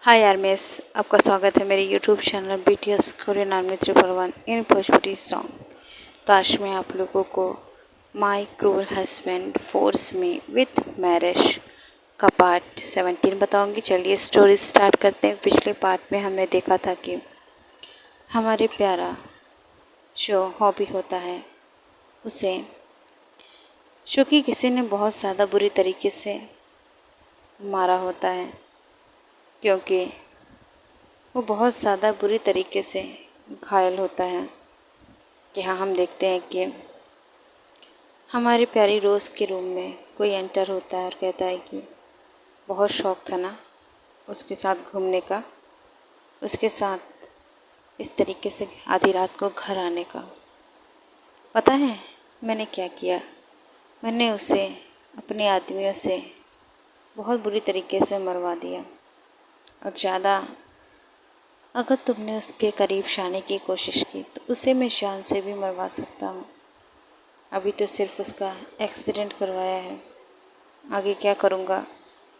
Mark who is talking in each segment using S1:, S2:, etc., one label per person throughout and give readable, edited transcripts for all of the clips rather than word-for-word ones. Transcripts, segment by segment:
S1: हाय यार मिस, आपका स्वागत है मेरे YouTube channel BTS Korean army 111 in Bhojpuri song. तो आज मैं आप लोगों को my cruel husband force me with marriage का पार्ट 17 बताऊंगी। चलिए स्टोरी स्टार्ट करते हैं। पिछले पार्ट में हमने देखा था कि हमारे प्यारा जो हॉबी होता है उसे क्योंकि किसी ने बहुत ज़्यादा बुरी तरीके से मारा होता है, क्योंकि वो बहुत ज़्यादा बुरी तरीके से घायल होता है। यहाँ हम देखते हैं कि हमारी प्यारी रोज़ के रूम में कोई एंटर होता है और कहता है कि बहुत शौक था ना उसके साथ घूमने का, उसके साथ इस तरीके से आधी रात को घर आने का। पता है मैंने क्या किया? मैंने उसे अपने आदमियों से बहुत बुरी तरीके से मरवा दिया, और ज़्यादा अगर तुमने उसके करीब जाने की कोशिश की तो उसे मैं जान से भी मरवा सकता हूँ। अभी तो सिर्फ उसका एक्सीडेंट करवाया है, आगे क्या करूँगा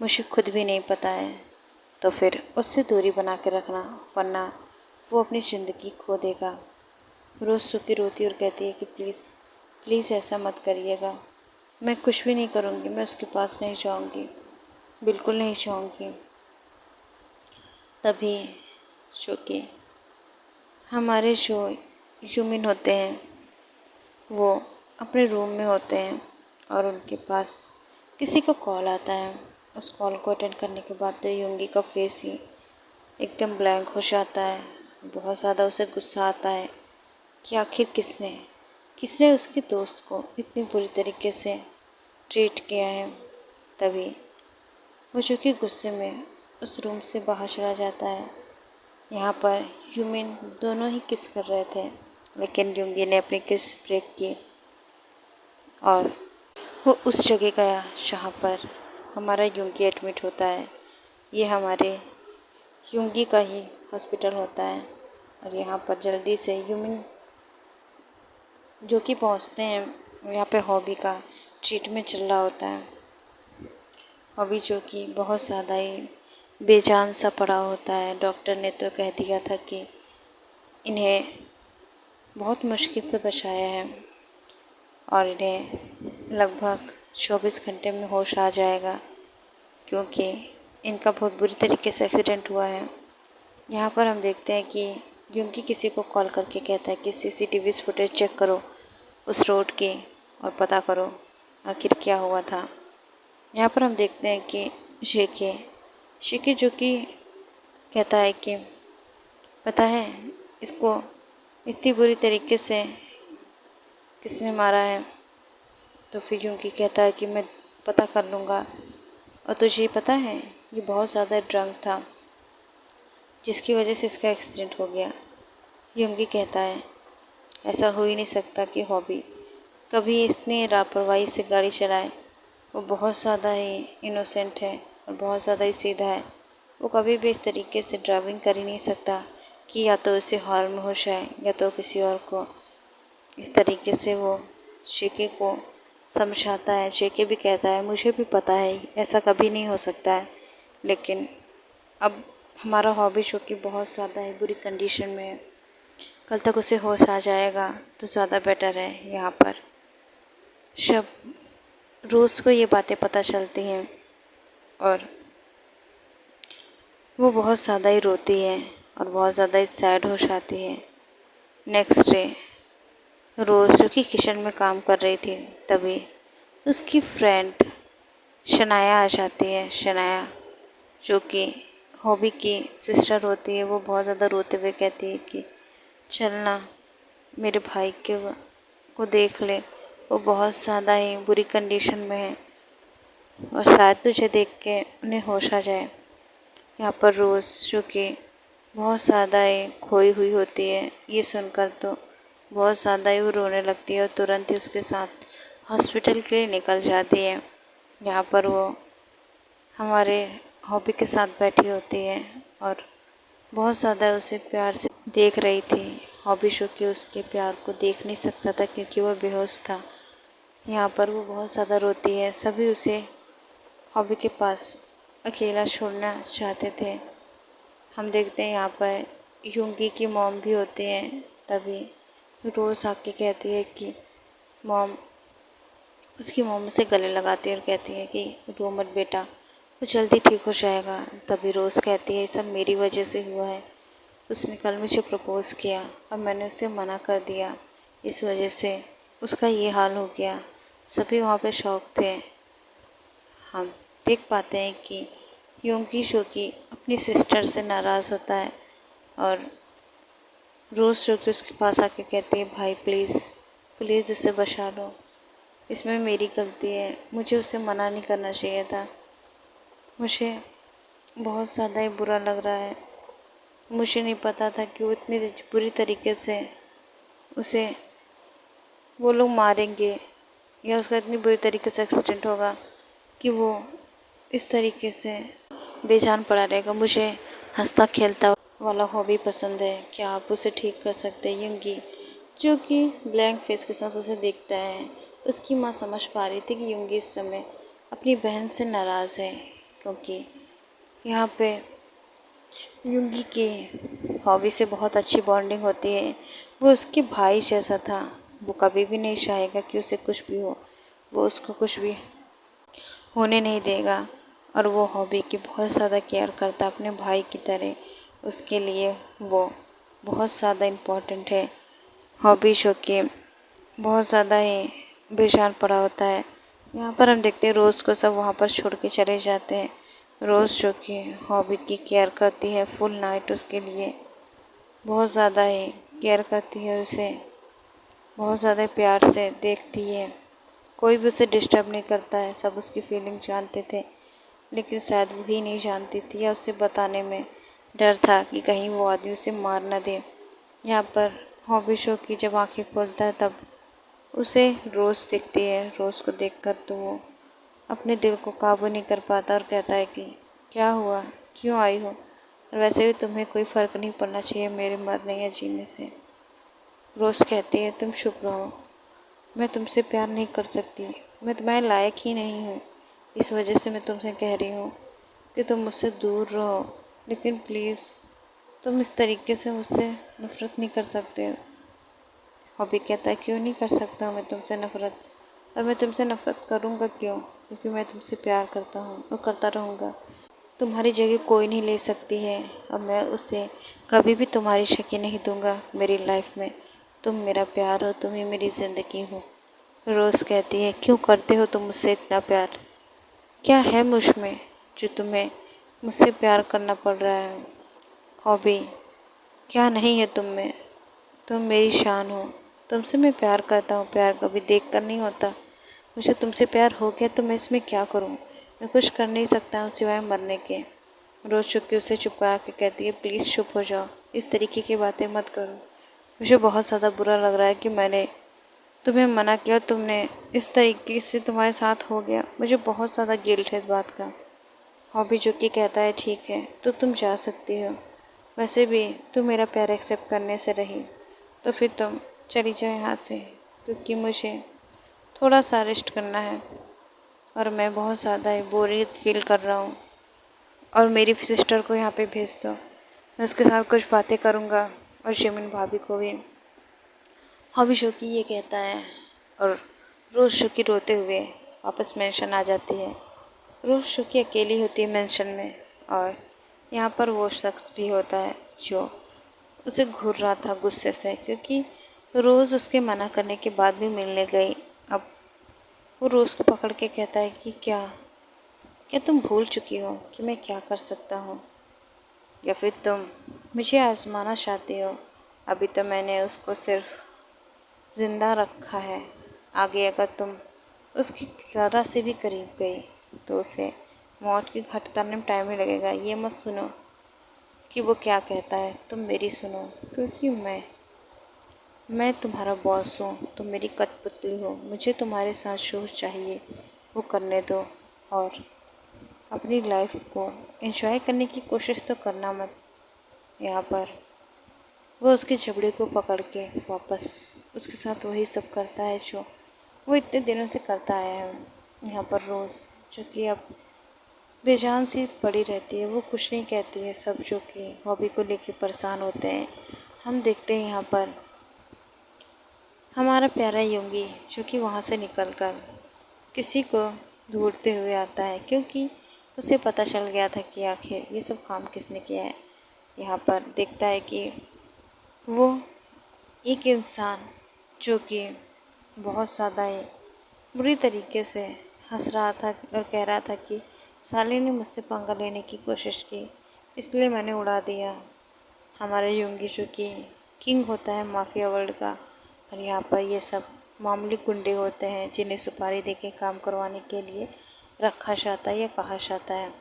S1: मुझे खुद भी नहीं पता है। तो फिर उससे दूरी बना के रखना, वरना वो अपनी ज़िंदगी खो देगा। रोज़ सो के रोती और कहती है कि प्लीज़ प्लीज़ ऐसा मत करिएगा, मैं कुछ भी नहीं करूँगी, मैं उसके पास नहीं जाऊँगी, बिल्कुल नहीं जाऊँगी। तभी जो कि हमारे जो यूमिन होते हैं वो अपने रूम में होते हैं और उनके पास किसी का कॉल आता है। उस कॉल को अटेंड करने के बाद तो युंगी का फेस ही एकदम ब्लैंक हो जाता है। बहुत ज़्यादा उसे गुस्सा आता है कि आखिर किसने किसने उसके दोस्त को इतनी बुरी तरीके से ट्रीट किया है। तभी वो जो कि गुस्से में उस रूम से बाहर चला जाता है। यहाँ पर यूमिन दोनों ही किस कर रहे थे, लेकिन युंगी ने अपनी किस ब्रेक की और वो उस जगह गया जहाँ पर हमारा युंगी एडमिट होता है। ये हमारे युंगी का ही हॉस्पिटल होता है और यहाँ पर जल्दी से यूमिन जो कि पहुँचते हैं। यहाँ पे हॉबी का ट्रीटमेंट चल रहा होता है। हॉबी जो कि बहुत ज़्यादा ही बेजान सा पड़ा होता है। डॉक्टर ने तो कह दिया था कि इन्हें बहुत मुश्किल से बचाया है और इन्हें लगभग 24 घंटे में होश आ जाएगा, क्योंकि इनका बहुत बुरी तरीके से एक्सीडेंट हुआ है। यहाँ पर हम देखते हैं कि युंगी किसी को कॉल करके कहता है कि CCTV फुटेज चेक करो उस रोड की और पता करो आखिर क्या हुआ था। यहाँ पर हम देखते हैं कि शेके जो कि कहता है कि पता है इसको इतनी बुरी तरीके से किसने मारा है। तो फिर युंगी कहता है कि मैं पता कर लूँगा। और तुझे पता है ये बहुत ज़्यादा ड्रंक था जिसकी वजह से इसका एक्सीडेंट हो गया। युंगी कहता है ऐसा हो ही नहीं सकता कि हॉबी कभी इतनी लापरवाही से गाड़ी चलाए। वो बहुत ज़्यादा ही इनोसेंट है और बहुत ज़्यादा ही सीधा है। वो कभी भी इस तरीके से ड्राइविंग कर ही नहीं सकता कि या तो उसे हार्म हो जाए या तो किसी और को। इस तरीके से वो शेके को समझाता है। शेके भी कहता है मुझे भी पता है ऐसा कभी नहीं हो सकता है, लेकिन अब हमारा हॉबी जो कि बहुत ज़्यादा ही बुरी कंडीशन में है, कल तक उसे होश आ जाएगा तो ज़्यादा बेटर है। यहाँ पर जब रोज़ को ये बातें पता चलती हैं और वो बहुत ज़्यादा ही रोती है और बहुत ज़्यादा ही सैड हो जाती है। नेक्स्ट डे रोज़ जो कि किचन में काम कर रही थी, तभी उसकी फ्रेंड शनाया आ जाती है। शनाया जो कि हॉबी की सिस्टर होती है, वो बहुत ज़्यादा रोते हुए कहती है कि चलना मेरे भाई को देख ले, वो बहुत ज़्यादा ही बुरी कंडीशन में है और शायद तुझे देख के उन्हें होश आ जाए। यहाँ पर रोज़ जो कि बहुत ज़्यादा ही खोई हुई होती है, ये सुनकर तो बहुत ज़्यादा ही वो रोने लगती है और तुरंत ही उसके साथ हॉस्पिटल के लिए निकल जाती है। यहाँ पर वो हमारे हॉबी के साथ बैठी होती है और बहुत ज़्यादा उसे प्यार से देख रही थी। हॉबी जो कि उसके प्यार को देख नहीं सकता था क्योंकि वह बेहोश था। यहाँ पर वो बहुत ज़्यादा रोती है। सभी उसे हॉबी के पास अकेला छोड़ना चाहते थे, हम देखते हैं यहाँ पर यूंगी की मॉम भी होती हैं। तभी रोज़ आके कहती है कि मॉम, उसकी मॉम उसे गले लगाती है और कहती है कि रो मत बेटा, वो जल्दी ठीक हो जाएगा। तभी रोज़ कहती है ये सब मेरी वजह से हुआ है, उसने कल मुझे प्रपोज़ किया और मैंने उसे मना कर दिया, इस वजह से उसका ये हाल हो गया। सभी वहाँ पे शॉक थे। हम देख पाते हैं कि योंगी शोकी अपनी सिस्टर से नाराज़ होता है और रोज़ शोकी उसके पास आके कहती है भाई प्लीज़ प्लीज़ उसे बचा लो, इसमें मेरी गलती है, मुझे उसे मना नहीं करना चाहिए था, मुझे बहुत ज़्यादा ही बुरा लग रहा है, मुझे नहीं पता था कि वो इतनी बुरी तरीके से उसे वो लोग मारेंगे या उसका इतनी बुरी तरीके से एक्सीडेंट होगा कि वो इस तरीके से बेजान पड़ा रहेगा। मुझे हंसता खेलता वाला हॉबी पसंद है, क्या आप उसे ठीक कर सकते हैं? युंगी जो कि ब्लैंक फेस के साथ उसे देखता है। उसकी माँ समझ पा रही थी कि युंगी इस समय अपनी बहन से नाराज़ है, क्योंकि यहाँ पे युंगी की हॉबी से बहुत अच्छी बॉन्डिंग होती है। वो उसके भाई जैसा था, वो कभी भी नहीं चाहेगा कि उसे कुछ भी हो, वो उसको कुछ भी होने नहीं देगा और वो हॉबी की बहुत ज़्यादा केयर करता अपने भाई की तरह। उसके लिए वो बहुत ज़्यादा इम्पोर्टेंट है। हॉबी जो कि बहुत ज़्यादा ही बेजान पड़ा होता है। यहाँ पर हम देखते हैं रोज़ को सब वहाँ पर छोड़ के चले जाते हैं। रोज़ जो कि हॉबी की केयर करती है फुल नाइट, उसके लिए बहुत ज़्यादा ही केयर करती है, उसे बहुत ज़्यादा प्यार से देखती है। कोई भी उसे डिस्टर्ब नहीं करता है, सब उसकी फीलिंग जानते थे, लेकिन शायद वही नहीं जानती थी या उसे बताने में डर था कि कहीं वो आदमी उसे मार न दे। यहाँ पर हॉबी शो की जब आंखें खोलता है तब उसे रोज़ दिखती है। रोज़ को देखकर तो वो अपने दिल को काबू नहीं कर पाता और कहता है कि क्या हुआ, क्यों आई हो, और वैसे भी तुम्हें कोई फ़र्क नहीं पड़ना चाहिए मेरे मरने या जीने से। रोज़ कहती है तुम चुप रहो, मैं तुमसे प्यार नहीं कर सकती, मैं तुम्हारे लायक ही नहीं हूँ, इस वजह से मैं तुमसे कह रही हूँ कि तुम मुझसे दूर रहो, लेकिन प्लीज़ तुम इस तरीके से मुझसे नफ़रत नहीं कर सकते। हॉबी कहता है क्यों नहीं कर सकता मैं तुमसे नफ़रत, और मैं तुमसे नफ़रत करूँगा क्यों, क्योंकि मैं तुमसे प्यार करता हूँ और करता रहूँगा। तुम्हारी जगह कोई नहीं ले सकती है और मैं उसे कभी भी तुम्हारी जगह नहीं दूँगा मेरी लाइफ में। तुम मेरा प्यार हो, तुम ही मेरी ज़िंदगी हो। रोज़ कहती है क्यों करते हो तुम मुझसे इतना प्यार, क्या है मुझ में जो तुम्हें मुझसे प्यार करना पड़ रहा है। हॉबी क्या नहीं है तुम में, तुम मेरी शान हो, तुमसे मैं प्यार करता हूँ, प्यार कभी देख कर नहीं होता। मुझे तुमसे प्यार हो गया तो मैं इसमें क्या करूँ, मैं कुछ कर नहीं सकता हूँ सिवाय मरने के। रोज़ चुप के उसे चुप करा के कहती है प्लीज़ चुप हो जाओ, इस तरीके की बातें मत करो, मुझे बहुत ज़्यादा बुरा लग रहा है कि मैंने तुम्हें मना किया, तुमने इस तरीके से तुम्हारे साथ हो गया, मुझे बहुत ज़्यादा गिल्ट है इस बात का। हॉबी जो कि कहता है ठीक है तो तुम जा सकती हो, वैसे भी तुम मेरा प्यार एक्सेप्ट करने से रही तो फिर तुम चली जाओ यहाँ से, क्योंकि मुझे थोड़ा सा रेस्ट करना है और मैं बहुत ज़्यादा ही बोरियत फील कर रहा हूँ, और मेरी सिस्टर को यहाँ पे भेज दो, मैं उसके साथ कुछ बातें करूँगा और जिमिन भाभी को भी। हॉबी शो की ये कहता है और रोज़ शो की रोते हुए वापस मेंशन आ जाती है। रोज़ शो की अकेली होती है मेंशन में, और यहाँ पर वो शख्स भी होता है जो उसे घूर रहा था गुस्से से, क्योंकि रोज़ उसके मना करने के बाद भी मिलने गई। अब वो रोज़ को पकड़ के कहता है कि क्या क्या तुम भूल चुकी हो कि मैं क्या कर सकता हूँ, या फिर तुम मुझे आजमाना चाहती हो। अभी तो मैंने उसको सिर्फ ज़िंदा रखा है, आगे अगर तुम उसकी ज़रा से भी करीब गई तो उसे मौत की घाट उतारने में टाइम ही लगेगा। ये मत सुनो कि वो क्या कहता है, तुम मेरी सुनो, क्योंकि मैं तुम्हारा बॉस हूँ, तुम मेरी कठपुतली हो, मुझे तुम्हारे साथ शो चाहिए वो करने दो, और अपनी लाइफ को एंजॉय करने की कोशिश तो करना मत। यहाँ पर वो उसके जबड़े को पकड़ के वापस उसके साथ वही सब करता है जो वो इतने दिनों से करता आया है। यहाँ पर रोज़ जो कि अब बेजान सी पड़ी रहती है, वो कुछ नहीं कहती है। सब जो कि हॉबी को लेके परेशान होते हैं। हम देखते हैं यहाँ पर हमारा प्यारा योंगी जो कि वहाँ से निकलकर किसी को ढूंढते हुए आता है, क्योंकि उसे पता चल गया था कि आखिर ये सब काम किसने किया है। यहाँ पर देखता है कि वो एक इंसान जो कि बहुत ज़्यादा ही बुरी तरीके से हंस रहा था और कह रहा था कि साले ने मुझसे पंगा लेने की कोशिश की, इसलिए मैंने उड़ा दिया। हमारा योंगी जो कि किंग होता है माफिया वर्ल्ड का, और यहाँ पर ये सब मामूली गुंडे होते हैं जिन्हें सुपारी देके काम करवाने के लिए रखा जाता है या कहा जाता है।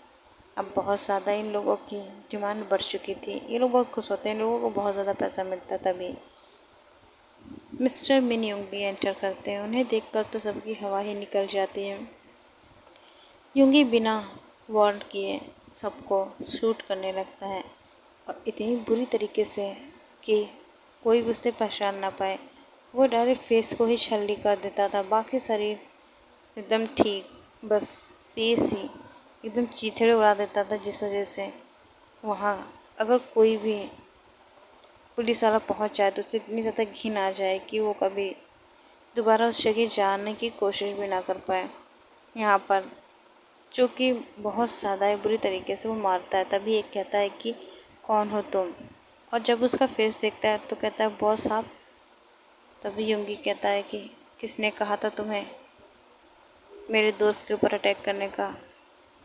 S1: अब बहुत ज़्यादा इन लोगों की डिमांड बढ़ चुकी थी। ये लोग बहुत खुश होते हैं, इन लोगों को बहुत ज़्यादा पैसा मिलता। तभी मिस्टर मिन योंगी एंटर करते हैं। उन्हें देखकर तो सबकी हवा ही निकल जाती है। योंगी बिना वार्न किए सबको शूट करने लगता है, और इतनी बुरी तरीके से कि कोई भी उससे पहचान ना पाए। वो डायरेक्ट फेस को ही छल्ली कर देता था, बाकी शरीर एकदम ठीक, बस फेस ही एकदम चीथड़े उड़ा देता था, जिस वजह से वहाँ अगर कोई भी पुलिस वाला पहुँच जाए तो उसे इतनी ज़्यादा घिन आ जाए कि वो कभी दोबारा उस जगह जाने की कोशिश भी ना कर पाए। यहाँ पर जो कि बहुत ज़्यादा ही बुरी तरीके से वो मारता है। तभी एक कहता है कि कौन हो तुम, और जब उसका फेस देखता है तो कहता है बॉस आप। तभी योंगी कहता है कि किसने कहा था तुम्हें मेरे दोस्त के ऊपर अटैक करने का?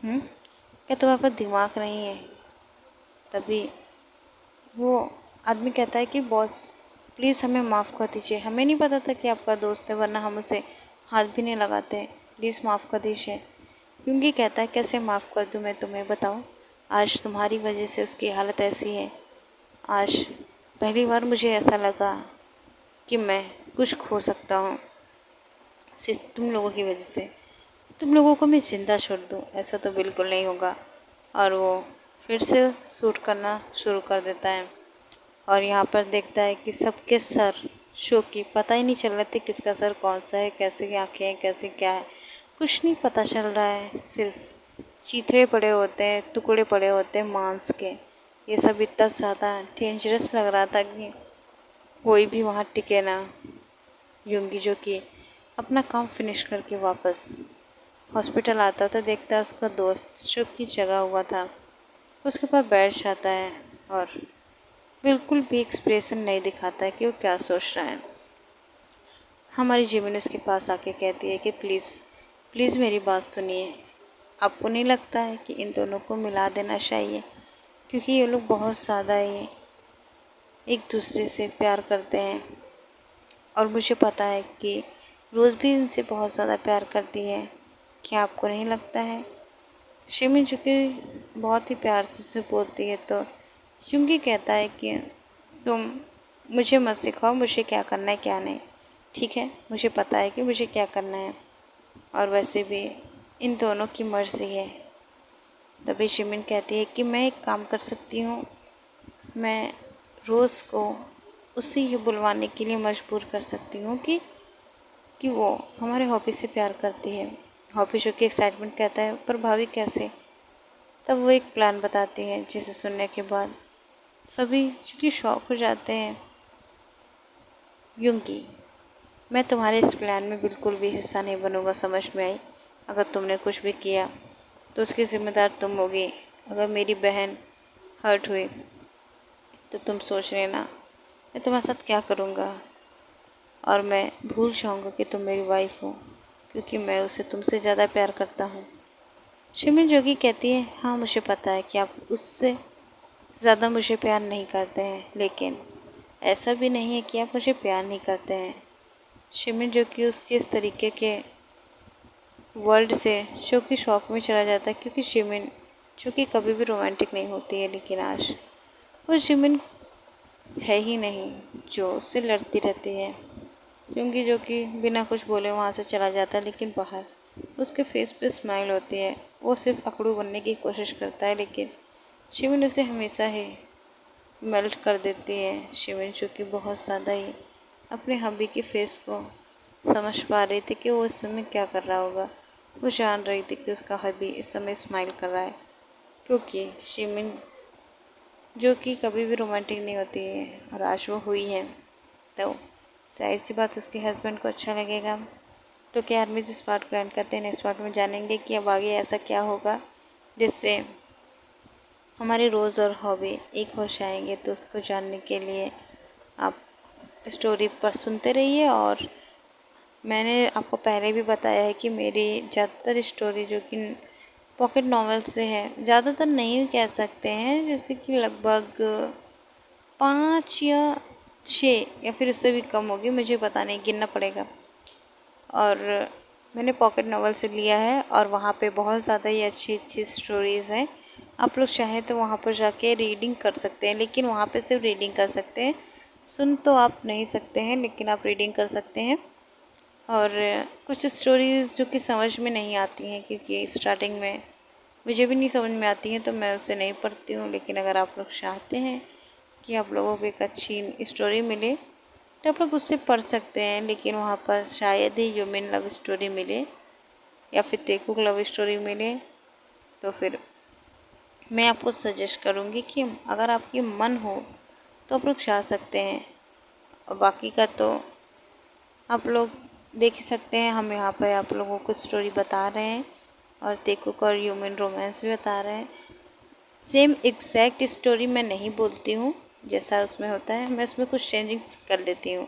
S1: क्या तुम्हारे पास दिमाग नहीं है? तभी वो आदमी कहता है कि बॉस प्लीज़ हमें माफ़ कर दीजिए, हमें नहीं पता था कि आपका दोस्त है, वरना हम उसे हाथ भी नहीं लगाते, प्लीज़ माफ़ कर दीजिए। योंगी कहता है कैसे माफ़ कर दूँ मैं तुम्हें, बताओ। आज तुम्हारी वजह से उसकी हालत ऐसी है। आज पहली बार मुझे ऐसा लगा कि मैं कुछ खो सकता हूँ सिर्फ तुम लोगों की वजह से। तुम लोगों को मैं ज़िंदा छोड़ दूँ, ऐसा तो बिल्कुल नहीं होगा। और वो फिर से शूट करना शुरू कर देता है। और यहाँ पर देखता है कि सबके सर शो की पता ही नहीं चल रहा था किसका सर कौन सा है, कैसे की आँखें हैं, कैसे क्या है, कुछ नहीं पता चल रहा है। सिर्फ चीथड़े पड़े होते हैं, टुकड़े पड़े होते हैं मांस के। ये सब इतना ज़्यादा डेंजरस लग रहा था कि कोई भी वहाँ टिके ना। योंगी जो कि अपना काम फिनिश करके वापस हॉस्पिटल आता तो देखता है उसका दोस्त जो कि जगा हुआ था उसके पास बैठ जाता है, और बिल्कुल भी एक्सप्रेशन नहीं दिखाता है कि वो क्या सोच रहा है। हमारी जिमिन उसके पास आके कहती है कि प्लीज़ प्लीज़ मेरी बात सुनिए। आपको नहीं लगता है कि इन दोनों को मिला देना चाहिए, क्योंकि ये लोग बहुत ज़्यादा ही एक दूसरे से प्यार करते हैं, और मुझे पता है कि रोज़ भी इनसे बहुत ज़्यादा प्यार करती है। क्या आपको नहीं लगता है? शिमिन जो कि बहुत ही प्यार से उससे बोलती है, तो योंगी कहता है कि तुम मुझे मत सिखाओ मुझे क्या करना है क्या नहीं, ठीक है? मुझे पता है कि मुझे क्या करना है, और वैसे भी इन दोनों की मर्ज़ी है। तभी शिमिन कहती है कि मैं एक काम कर सकती हूँ, मैं रोज़ को उसे ये बुलवाने के लिए मजबूर कर सकती हूँ कि वो हमारे हॉबी से प्यार करती है। हॉबी जो कि एक्साइटमेंट कहता है पर भाभी कैसे? तब वो एक प्लान बताती है, जिसे सुनने के बाद सभी चूँकि शॉक हो जाते हैं। योंगी, मैं तुम्हारे इस प्लान में बिल्कुल भी हिस्सा नहीं बनूंगा, समझ में आई? अगर तुमने कुछ भी किया तो उसकी ज़िम्मेदार तुम होगी। अगर मेरी बहन हर्ट हुई तो तुम सोच लेना मैं तुम्हारे साथ क्या करूँगा, और मैं भूल जाऊँगा कि तुम मेरी वाइफ हो, क्योंकि मैं उसे तुमसे ज़्यादा प्यार करता हूँ। शिमिन जोगी कहती है हाँ मुझे पता है कि आप उससे ज़्यादा मुझे प्यार नहीं करते हैं, लेकिन ऐसा भी नहीं है कि आप मुझे प्यार नहीं करते हैं। शिमिन जो कि उसके इस तरीके के वर्ल्ड से जो कि शॉक में चला जाता है, क्योंकि शिमिन जो कि कभी भी रोमांटिक नहीं होती है, लेकिन आज वो शिमिन है ही नहीं जो उससे लड़ती रहती है। क्योंकि जो कि बिना कुछ बोले वहाँ से चला जाता है, लेकिन बाहर उसके फेस पे स्माइल होती है। वो सिर्फ अकड़ू बनने की कोशिश करता है, लेकिन शिमिन उसे हमेशा ही मेल्ट कर देती है। शिमिन जो कि बहुत ज़्यादा ही अपने हबी के फेस को समझ पा रही थी कि वो इस समय क्या कर रहा होगा, वो जान रही थी कि उसका हबी इस समय स्माइल कर रहा है, क्योंकि शिमिन जो कि कभी भी रोमांटिक नहीं होती है और आज वो हुई है, तो जाहिर सी बात उसके हस्बैंड को अच्छा लगेगा। तो क्या आर्मी जिस पार्ट को एंड करते हैं, नेक्स्ट पार्ट में जानेंगे कि अब आगे ऐसा क्या होगा जिससे हमारे रोज़ और हॉबी एक हो जाएंगे। तो उसको जानने के लिए आप स्टोरी पर सुनते रहिए। और मैंने आपको पहले भी बताया है कि मेरी ज़्यादातर स्टोरी जो कि पॉकेट नॉवेल से है, ज़्यादातर नहीं कह सकते हैं, जैसे कि लगभग 5 या 6 या फिर उससे भी कम होगी, मुझे पता नहीं, गिनना पड़ेगा। और मैंने पॉकेट नॉवेल से लिया है और वहाँ पे बहुत ज़्यादा ही अच्छी अच्छी स्टोरीज़ हैं। आप लोग चाहें तो वहाँ पर जाके रीडिंग कर सकते हैं, लेकिन वहाँ पे सिर्फ रीडिंग कर सकते हैं, सुन तो आप नहीं सकते हैं, लेकिन आप रीडिंग कर सकते हैं। और कुछ स्टोरीज़ जो कि समझ में नहीं आती हैं, क्योंकि स्टार्टिंग में मुझे भी नहीं समझ में आती हैं, तो मैं उसे नहीं पढ़ती हूँ। लेकिन अगर आप लोग चाहते हैं कि आप लोगों को एक अच्छी स्टोरी मिले तो आप लोग उससे पढ़ सकते हैं, लेकिन वहाँ पर शायद ही ह्यूमन लव स्टोरी मिले या फिर तेकुक लव स्टोरी मिले। तो फिर मैं आपको सजेस्ट करूँगी कि अगर आपकी मन हो तो आप लोग जा सकते हैं, और बाकी का तो आप लोग देख ही सकते हैं। हम यहाँ पर आप लोगों को स्टोरी बता रहे हैं और तेकुक और ह्यूमन रोमांस भी बता रहे हैं। सेम एग्जैक्ट स्टोरी मैं नहीं बोलती हूँ जैसा उसमें होता है, मैं उसमें कुछ चेंजिंग्स कर लेती हूँ।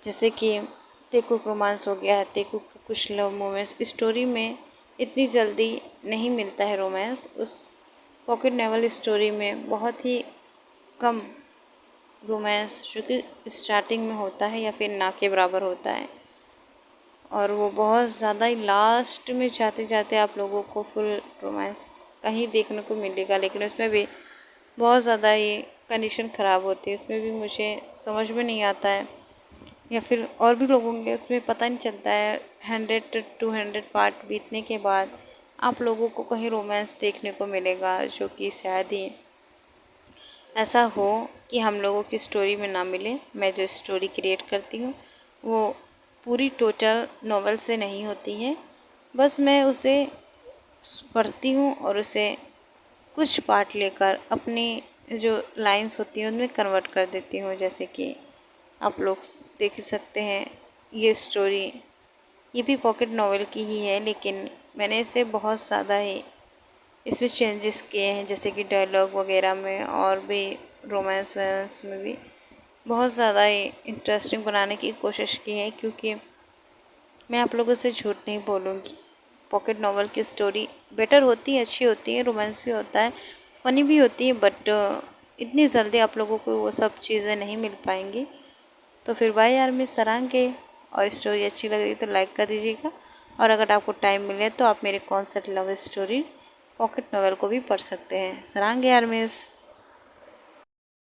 S1: जैसे कि तेकुक रोमांस हो गया है, तेकुक का कुछ लव मोमेंट्स स्टोरी में इतनी जल्दी नहीं मिलता है रोमांस, उस पॉकेट नॉवेल स्टोरी में बहुत ही कम रोमांस जो कि स्टार्टिंग में होता है या फिर ना के बराबर होता है, और वो बहुत ज़्यादा ही लास्ट में जाते जाते आप लोगों को फुल रोमांस कहीं देखने को मिलेगा। लेकिन उसमें भी बहुत ज़्यादा ही कंडीशन ख़राब होती है, उसमें भी मुझे समझ में नहीं आता है, या फिर और भी लोगों के उसमें पता नहीं चलता है। 100 to 200 पार्ट बीतने के बाद आप लोगों को कहीं रोमांस देखने को मिलेगा, जो कि शायद ही ऐसा हो कि हम लोगों की स्टोरी में ना मिले। मैं जो स्टोरी क्रिएट करती हूँ वो पूरी टोटल नॉवेल से नहीं होती है, बस मैं उसे पढ़ती हूँ और उसे कुछ पार्ट लेकर अपनी जो लाइंस होती हैं उनमें कन्वर्ट कर देती हूँ। जैसे कि आप लोग देख ही सकते हैं, ये स्टोरी ये भी पॉकेट नॉवेल की ही है, लेकिन मैंने इसे बहुत ज़्यादा ही इसमें चेंजेस किए हैं, जैसे कि डायलॉग वगैरह में और भी रोमांस वोमांस में भी बहुत ज़्यादा ही इंटरेस्टिंग बनाने की कोशिश की है। क्योंकि मैं आप लोगों से झूठ नहीं बोलूँगी, पॉकेट नॉवेल की स्टोरी बेटर होती है, अच्छी होती है, रोमांस भी होता है, फ़नी भी होती है, बट इतनी जल्दी आप लोगों को वो सब चीज़ें नहीं मिल पाएंगी। तो फिर बाय यार, मैं सरांगे, और स्टोरी अच्छी लग रही तो लाइक कर दीजिएगा। और अगर आपको टाइम मिले तो आप मेरे concept love story pocket novel को भी पढ़ सकते हैं। सरांगे यार मिस।